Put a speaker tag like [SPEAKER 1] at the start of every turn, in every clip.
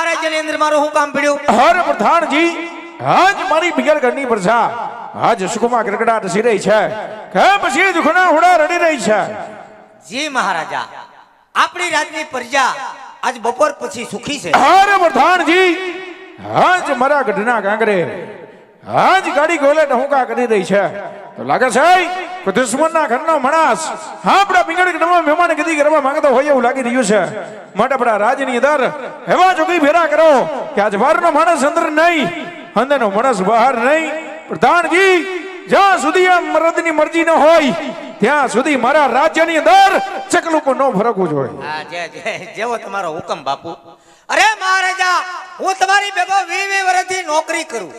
[SPEAKER 1] આ રાજ્યની અંદર મારું શું કામ પડ્યું?
[SPEAKER 2] હર પ્રધાનજી આજ મારી બિગર ઘરની પ્રજા આજ સુખમાં ગરગડાટ સી રહી છે કે પછી દુખના હોડા રડી રહી છે.
[SPEAKER 1] જી મહારાજા, આપણી રાજની પ્રજા આજ બપોર પછી સુખી છે.
[SPEAKER 2] હર પ્રધાનજી આજ મારા ગઢના કાંગરે આજ ગાડી ગોલે ડહુકા કરી રહી છે તો લાગે છે કે દુશ્મનના ઘરનો માણસ આપણા બિગડ ઘરમાં મહેમાન ગતિ કરવા માંગતો હોય એવું લાગી રહ્યું છે. માટે આપણા રાજની અંદર એવા જોગી ભેરા કરો કે આજ બહારનો માણસ અંદર નહીં, અંદરનો માણસ બહાર નહીં. પ્રધાનજી જ્યાં સુધી આ મરદની મરજી ન હોય ત્યાં સુધી મારા રાજ્યની અંદર ચકલું પણ ન ફરકવું જોઈએ.
[SPEAKER 1] હા, જેવો તમારો હુકમ બાપુ. અરે મહારાજા, હું તમારી ભેગો 20 વર્ષથી નોકરી કરું.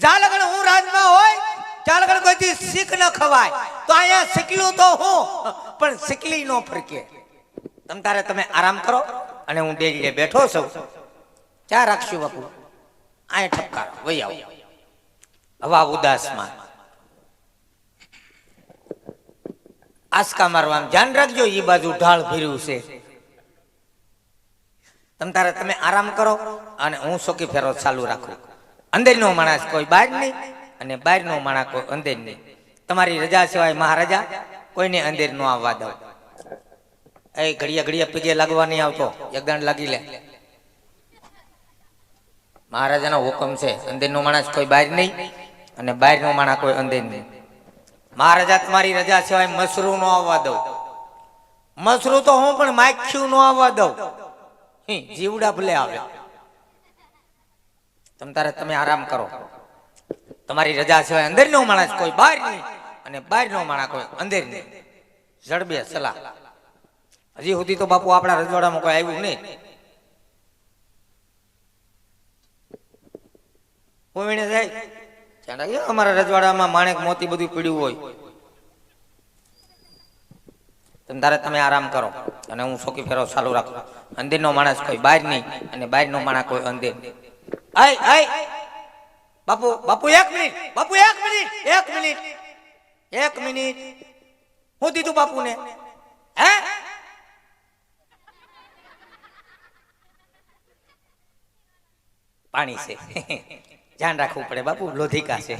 [SPEAKER 1] જ્યાં લગન હું રાજમાં હોય ત્યાં લગન કોઈથી શીખ ન ખવાય. તો અહીંયા શીખલું તો હું પણ શીખલી નો ફરકે. તમ તારે તમે આરામ કરો અને હું ડેરીએ બેઠો છું. ચા રાખશું બાપુ. આય ઠપકારો વઈ આવો. હવા ઉદાસમાં આસકા મારવાનું ધ્યાન રાખજો. એ બાજુ ઢાળ ભર્યું છે. તમ તારે તમે આરામ કરો અને હું સોકી ફેરો ચાલુ રાખું. અંદરનો માણસ કોઈ બહાર નહીં અને બહારનો માણસ કોઈ અંદર નહીં. તમારી રજા સિવાય મહારાજા કોઈને અંદર ન આવવા દો. એ ઘડિયા ઘડિયા પગે લાગવા નહીં આવતો. એકદમ લાગી લે. મહારાજાનો હુકમ છે. અંદરનો માણસ કોઈ બહાર નહીં અને બહારનો માણસ કોઈ અંદર નહીં. મહારાજા તમારી રજા સિવાય મસરૂ નો આવવા દઉં. મસરૂ તો હું પણ માખ્યું નો આવવા દઉં. જીવડા ભલે આવે. તમ તારે તમે આરામ કરો. તમારી રજા સિવાય અંદર નો માણસ કોઈ બહાર નહીં અને બહાર નો માણસ કોઈ અંદર નહીં. જડબે સલાહ. હજી સુધી તો બાપુ આપણા રજવાડામાં કોઈ આવ્યું નહીં. કોઈને જાય અમારા રજવાડામાં માણેક મોતી બધું પીડ્યું હોય. તારે તમે આરામ કરો અને હું સોકી ફેરો ચાલુ રાખું. અંદર નો માણસ કોઈ બહાર નહીં અને બહાર નો માણસ કોઈ અંદર. બાપુ બાપુ 1 મિનિટ. બાપુ 1 મિનિટ. 1 મિનિટ. 1 મિનિટ. હું દીધું બાપુને? હે પાણી છે. ધ્યાન રાખવું પડે બાપુ. લોધિકા છે.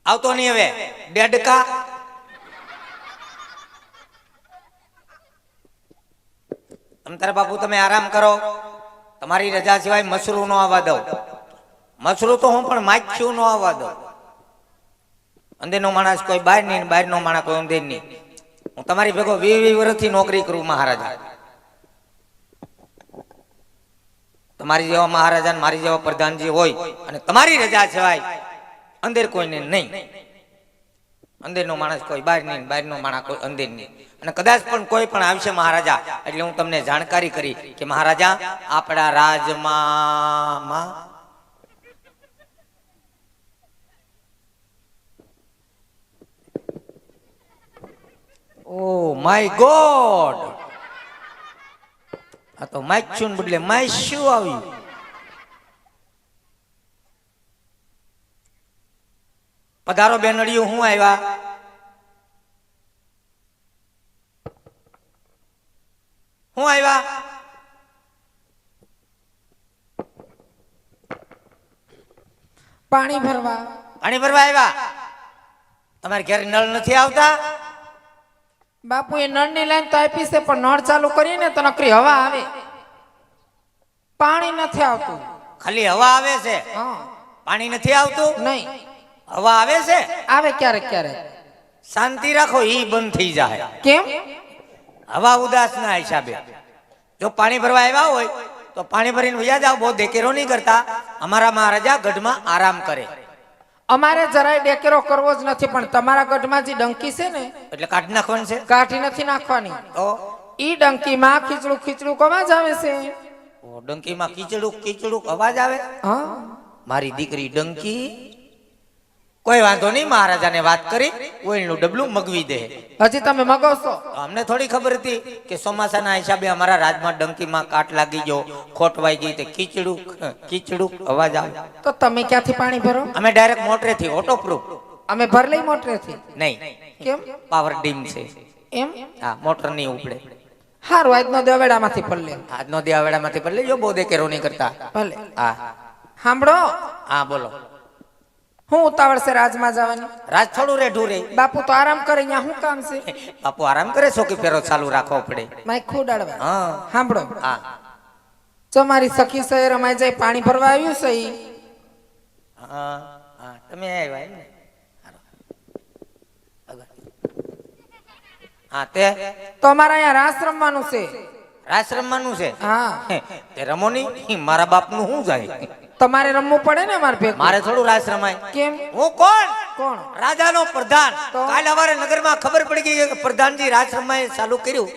[SPEAKER 1] આવતો નહીં હવે. ડેડકા તમતાર બાપુ તમે આરામ કરો. તમારી રજા સિવાય મસરૂ નો આવવા દઉં. મસરૂ તો હું પણ માખ્યું નો આવવા દઉં. અંદર નો માણસ કોઈ બહાર નહીં, બહાર નો માણસ કોઈ અંદર નહીં. હું તમારી ભેગો 20 વર્ષથી નોકરી કરું મહારાજા. તમારી જેવા મહારાજા ને મારી જેવા પ્રધાનજી હોય અને તમારી રજા સિવાય અંદર કોઈને નહીં. અંદર નો માણસ કોઈ બહાર નહીં, બહાર નો માણસ કોઈ અંદર નહીં. અને કદાચ પણ કોઈ પણ આવશે મહારાજા એટલે હું તમને જાણકારી કરી કે મહારાજા આપણા રાજમાં ઓ માય ગોડ, આ તો માઇચ્યું બદલે માય શું આવ્યું. પધારો બેનડિયું. હું આવ્યા? હું આવ્યા?
[SPEAKER 3] પાણી ભરવા.
[SPEAKER 1] પાણી ભરવા આવ્યા? તમારે ઘરે નળ નથી આવતા?
[SPEAKER 3] બાપુ એ નળ ની લાઈન તો આપી છે પણ નળ ચાલુ કરીએ ને તો નકરી હવા આવે, પાણી નથી આવતું.
[SPEAKER 1] ખાલી હવા આવે છે?
[SPEAKER 3] હા.
[SPEAKER 1] પાણી નથી આવતું?
[SPEAKER 3] નહીં.
[SPEAKER 1] હવા આવે છે?
[SPEAKER 3] આવે ક્યારેક ક્યારેક.
[SPEAKER 1] શાંતિ રાખો, ઈ બંધ થઈ જાય.
[SPEAKER 3] કેમ?
[SPEAKER 1] હવા ઉદાસ ના હિસાબે. જો પાણી ભરવા આવ્યા હોય તો પાણી ભરીને વયા જાવ. બહુ દેકેરો નહીં કરતા. અમારા મહારાજા ગઢમાં આરામ કરે.
[SPEAKER 3] અમારે જરાય ડેકેરો કરવો જ નથી પણ તમારા ગઢમાં જે ડંકી છે ને
[SPEAKER 1] એટલે કાઢી નાખવાની છે.
[SPEAKER 3] કાઢી નથી નાખવાની.
[SPEAKER 1] તો
[SPEAKER 3] ઈ ડંકીમાં ખીચડું ખીચડું અવાજ આવે છે.
[SPEAKER 1] ઓ ડંકીમાં કીચડું કીચડું અવાજ આવે?
[SPEAKER 3] હા.
[SPEAKER 1] મારી દીકરી ડંકી. કોઈ વાંધો નહીં, મહારાજાને વાત કરી ઓઈલનું ડબલું મગવી દે.
[SPEAKER 3] હજી તમે મગાવશો?
[SPEAKER 1] અમને થોડી ખબર હતી કે ચોમાસાના હિસાબે અમારા રાજમાં ડંકીમાં કાટ લાગી ગયો, ખોટવાઈ ગઈ, તે કીચડું કીચડું અવાજ આવે.
[SPEAKER 3] તો તમે ક્યાંથી પાણી ભરો?
[SPEAKER 1] અમે ડાયરેક્ટ મોટરેથી, ઓટો પ્રૂફ.
[SPEAKER 3] અમે ભર લઈ મોટરેથી.
[SPEAKER 1] નહીં,
[SPEAKER 3] કેમ?
[SPEAKER 1] પાવર ડીમ છે.
[SPEAKER 3] એમ
[SPEAKER 1] હા મોટર નહીં ઉપડે.
[SPEAKER 3] હારું આજનો દેવેડામાંથી પલ્લે
[SPEAKER 1] આજનો દિયાવેડામાંથી પર લેજો, બહુ દેકેરો નહીં કરતા.
[SPEAKER 3] ભલે
[SPEAKER 1] હા
[SPEAKER 3] સાંભળો
[SPEAKER 1] હા બોલો.
[SPEAKER 3] હું ઉતાવળ છે રાજમાં જવાની?
[SPEAKER 1] રાજ થોડું રેઢું રે.
[SPEAKER 3] બાપુ તો આરામ કરે, અહીંયા શું કામ છે?
[SPEAKER 1] બાપુ આરામ કરે, સોકી ફેરો ચાલુ રાખવો પડે.
[SPEAKER 3] માઇક ખોડાડવા.
[SPEAKER 1] હા
[SPEAKER 3] સાંભળો,
[SPEAKER 1] હા
[SPEAKER 3] જો મારી સખી શહેર અમાય જાય પાણી ભરવા આવ્યું છે ઈ.
[SPEAKER 1] હા હા તમે આવ્યા એમ ને? હા તે
[SPEAKER 3] તો અમારે અહીંયા રાસ રમવાનું છે.
[SPEAKER 1] રાસ રમવાનું છે?
[SPEAKER 3] હા
[SPEAKER 1] તે રમો નહીં, મારા બાપનું શું જાય?
[SPEAKER 3] તમારે રમવું પડે ને અમારે ભેગું.
[SPEAKER 1] મારે થોડું રાસ રમાય.
[SPEAKER 3] કેમ?
[SPEAKER 1] હું કોણ?
[SPEAKER 3] કોણ?
[SPEAKER 1] રાજાનો પ્રધાન.
[SPEAKER 3] તો?
[SPEAKER 1] કાલ સવારે નગરમાં ખબર પડી ગઈ કે પ્રધાનજી રાસ રમાય ચાલુ કર્યું,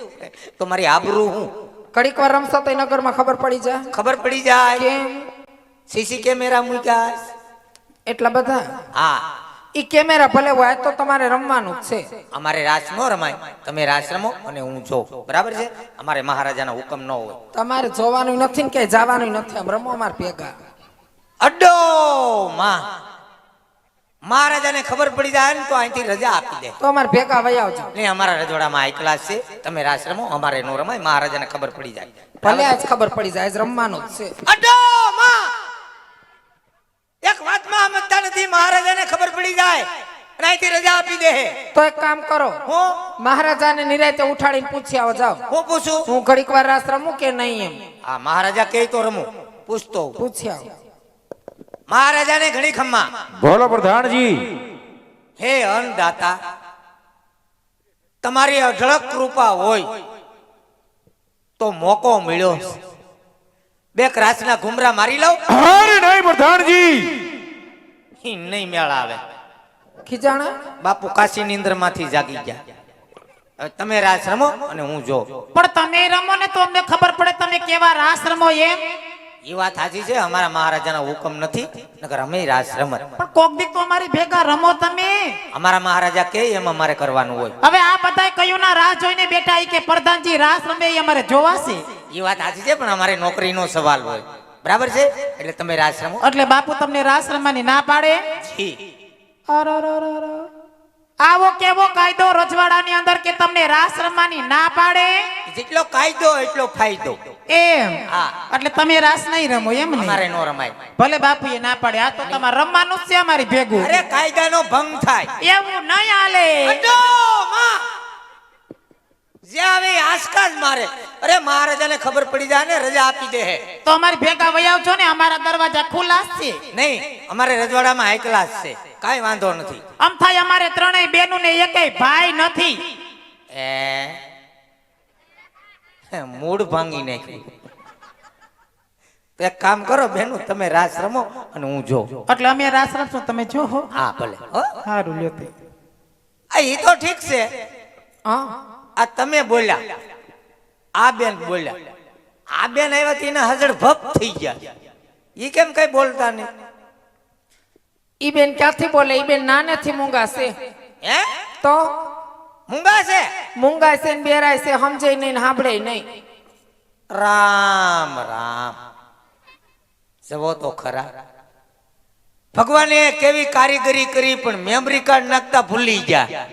[SPEAKER 1] તો મારી આબરૂ હું
[SPEAKER 3] ઘડીક વાર રમશો તો નગરમાં ખબર પડી જાય.
[SPEAKER 1] ખબર પડી જાય.
[SPEAKER 3] કેમ?
[SPEAKER 1] સીસી કેમેરા મૂક્યા.
[SPEAKER 3] એટલા બધા?
[SPEAKER 1] હા
[SPEAKER 3] ઈ કેમેરા ભલે હોય તો તમારે રમવાનું જ છે.
[SPEAKER 1] અમારે રાસ ન રમાય, તમે રાસ રમો અને હું જોઉં, બરાબર છે? અમારે મહારાજાના હુકમ ન હોય.
[SPEAKER 3] તમારે જોવાનું નથી ને ક્યાંય જવાનું નથી, આમ રમો અમારે ભેગા.
[SPEAKER 1] અડ્ડો માં મહારાજાને ખબર પડી જાય ને તો અહીંથી રજા આપી દે.
[SPEAKER 3] તો અમારે ભેગા વહી આવજો.
[SPEAKER 1] ને અમારા રજવાડામાં હાઈ ક્લાસ છે, તમે રાસ રમો, અમારે નો રમાય, મહારાજાને ખબર પડી જાય.
[SPEAKER 3] ભલે આજ ખબર પડી જાય, આજ રમવાનું જ છે.
[SPEAKER 1] અડ્ડો માં એક વાતમાં સમજતા નથી, મહારાજાને ખબર પડી જાય અને અહીંથી રજા આપી દે.
[SPEAKER 3] તો એક કામ કરો,
[SPEAKER 1] હું
[SPEAKER 3] મહારાજાને નિરાંતે ઉઠાડીને પૂછી આવો, જાઓ.
[SPEAKER 1] હું પૂછું?
[SPEAKER 3] હું ઘડીક વાર રાસ રમું કે નહીં એમ
[SPEAKER 1] હા મહારાજા કહે તો રમું, પૂછતો હોઉં.
[SPEAKER 3] પૂછી આવો.
[SPEAKER 1] મહારાજાને ઘણી ખમ્મા.
[SPEAKER 2] બોલો પ્રધાનજી.
[SPEAKER 1] હે અન્નદાતા, તમારી અઢળક કૃપા હોય તો મોકો મળ્યો છે. બે રાસના ઘુમરા મારી લઉં?
[SPEAKER 2] અરે નહીં પ્રધાનજી.
[SPEAKER 1] ઈ નહીં મેળ આવે.
[SPEAKER 3] ખીજાણા?
[SPEAKER 1] બાપુ કાશી નિંદ્ર માંથી જાગી ગયા. હવે તમે રાસ રમો અને હું જો.
[SPEAKER 4] પણ તમે રમો ને તો અમને ખબર પડે તમે કેવા રાસ રમો એમ.
[SPEAKER 1] એ વાત સાચી છે, અમારા મહારાજાના હુકમ નથી, નકર અમે રાસ રમત.
[SPEAKER 4] પણ કોક દી તો અમારી ભેગા રમો તમે.
[SPEAKER 1] અમારા મહારાજા કે એમ અમારે કરવાનું હોય.
[SPEAKER 4] હવે આ બધાય કયું ના રાહ જોઈને બેઠા ઈ કે પ્રધાનજી રાસ રમે ઈ અમારે જોવાશે.
[SPEAKER 1] એ વાત સાચી છે, પણ અમારે નોકરીનો સવાલ હોય, બરાબર છે? એટલે તમે રાસ રમો.
[SPEAKER 4] એટલે બાપુ તમને રાસ રમવાની ના પાડે?
[SPEAKER 1] જી.
[SPEAKER 4] આવો કેવો કાયદો રજવાડાની અંદર કે તમને રાસ રમવાની ના પાડે?
[SPEAKER 1] જેટલો કાયદો એટલો ફાયદો.
[SPEAKER 4] એમ?
[SPEAKER 1] હા.
[SPEAKER 4] એટલે તમે રાસ નહીં રમો એમ ને?
[SPEAKER 1] અમારે નો રમાય.
[SPEAKER 4] ભલે બાપુ એ ના પાડે, આ તો તમારે રમવાનું જ છે અમારી ભેગું.
[SPEAKER 1] અરે કાયદાનો ભંગ થાય
[SPEAKER 4] એવું નહીં હાલે.
[SPEAKER 1] અડો માં જે આવે આસકા જ મારે. અરે મહારાજાને ખબર પડી જાય ને રજા આપી દે.
[SPEAKER 4] તો અમારી ભેગા વહી આવજો ને, અમારા દરવાજા ખુલ્લા જ છે.
[SPEAKER 1] નહીં, અમારે રજવાડામાં હાઈ ક્લાસ છે, કાઈ વાંધો નથી.
[SPEAKER 4] આમ થાય અમારે ત્રણેય બેનું ને એકેય ભાઈ નથી.
[SPEAKER 1] મૂડ ભાંગી નાખ્યું. એક કામ કરો બેનું, તમે રાસ રમો અને હું જો.
[SPEAKER 4] એટલે અમે રાસ રમશું, તમે જો હો.
[SPEAKER 1] હા ભલે હો.
[SPEAKER 4] સારું લ્યો તે.
[SPEAKER 1] આ ઈ તો ઠીક છે,
[SPEAKER 3] હા
[SPEAKER 1] આ તમે બોલ્યા, આ બેન બોલ્યા, આ બેન આવ્યા તો એના હજળ ભપ થઈ ગયા. ઈ કેમ કઈ બોલતા નહીં?
[SPEAKER 3] ઈ બેન ક્યાંથી બોલે? ઈ બેન નાનેથી મૂંગા છે.
[SPEAKER 1] હે
[SPEAKER 3] તો
[SPEAKER 1] મૂંગા છે?
[SPEAKER 3] મૂંગા છે ને બેરાય છે, સમજે નહીં ને સાંભળે નહીં.
[SPEAKER 1] રામ રામ. જવો તો ખરા, ભગવાને કેવી કારીગરી કરી, પણ મેમરી કાર્ડ નાખતા ભૂલી ગયા.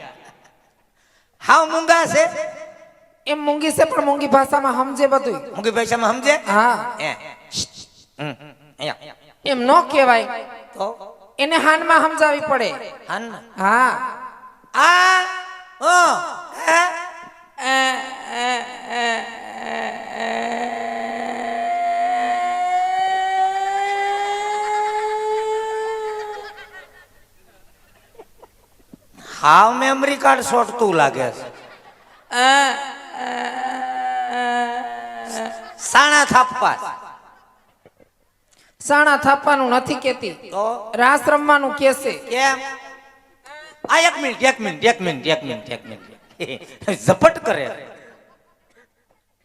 [SPEAKER 1] હાવ મૂંગા છે?
[SPEAKER 3] એમ મૂંગી છે પણ મૂંગી ભાષામાં સમજે બધું.
[SPEAKER 1] મૂંગી પૈસામાં સમજે?
[SPEAKER 3] હા
[SPEAKER 1] અહીંયા
[SPEAKER 3] એમ નો કહેવાય,
[SPEAKER 1] તો
[SPEAKER 3] એને હાનમાં સમજાવી પડે.
[SPEAKER 1] હાન
[SPEAKER 3] હા
[SPEAKER 1] આ હે? હાવ મેમરી કાર્ડ છોટતું લાગે છે. સાણા થાપવા.
[SPEAKER 3] સાણા થાપવાનું નથી કેતી,
[SPEAKER 1] તો
[SPEAKER 3] રાસ રમવાનું કેસે.
[SPEAKER 1] કેમ? આ એક મિનિટ ઝપટ કરે.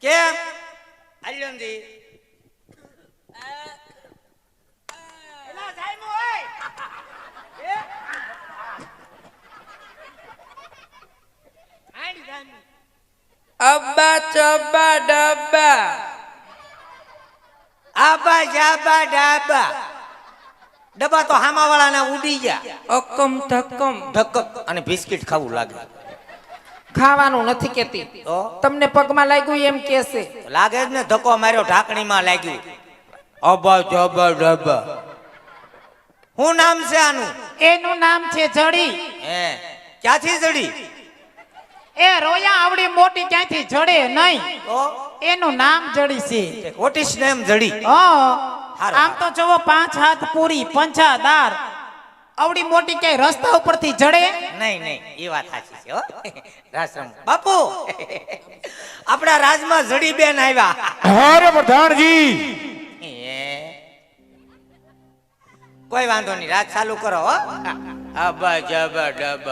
[SPEAKER 1] કેમ? આલ્યોંદી
[SPEAKER 3] અબ્બા ચબ્બા ડબ્બા.
[SPEAKER 1] આબા જાબા ડાબા. ડબ્બા તો હામા વાળાના ઉડી ગયા.
[SPEAKER 3] અકમ ધક્કમ.
[SPEAKER 1] ઢક્કક અને બિસ્કિટ ખાવું લાગે.
[SPEAKER 3] ખાવાનું નથી કેતી
[SPEAKER 1] તો
[SPEAKER 3] તમને પગમાં લાગ્યું એમ કેશે
[SPEAKER 1] લાગે જ ને ધક્કો માર્યો ઢાંકણીમાં લાગ્યું અબ જબ ડબ શું નામ છે આનું
[SPEAKER 4] એનું નામ છે જડી.
[SPEAKER 1] હે ક્યાંથી જડી
[SPEAKER 4] એ રોયા આવડી મોટી ક્યાંથી જડે નહીં.
[SPEAKER 1] તો
[SPEAKER 4] એનું નામ જડી છે.
[SPEAKER 1] વોટ ઇઝ નેમ જડી હારું.
[SPEAKER 4] આમ તો જોવો 5 હાથ પૂરી પંચાદાર આવડી મોટી ક્યાંય રસ્તા ઉપરથી જડે.
[SPEAKER 1] નહીં નહીં એ વાત સાચી છે હો રાસમ બાપુ આપણા રાજમાં જડી બેન આવ્યા
[SPEAKER 2] અરે પ્રધાનજી
[SPEAKER 1] હે. કોઈ વાંધો નહીં રાજ ચાલુ કરો હો અબ જબ ડબ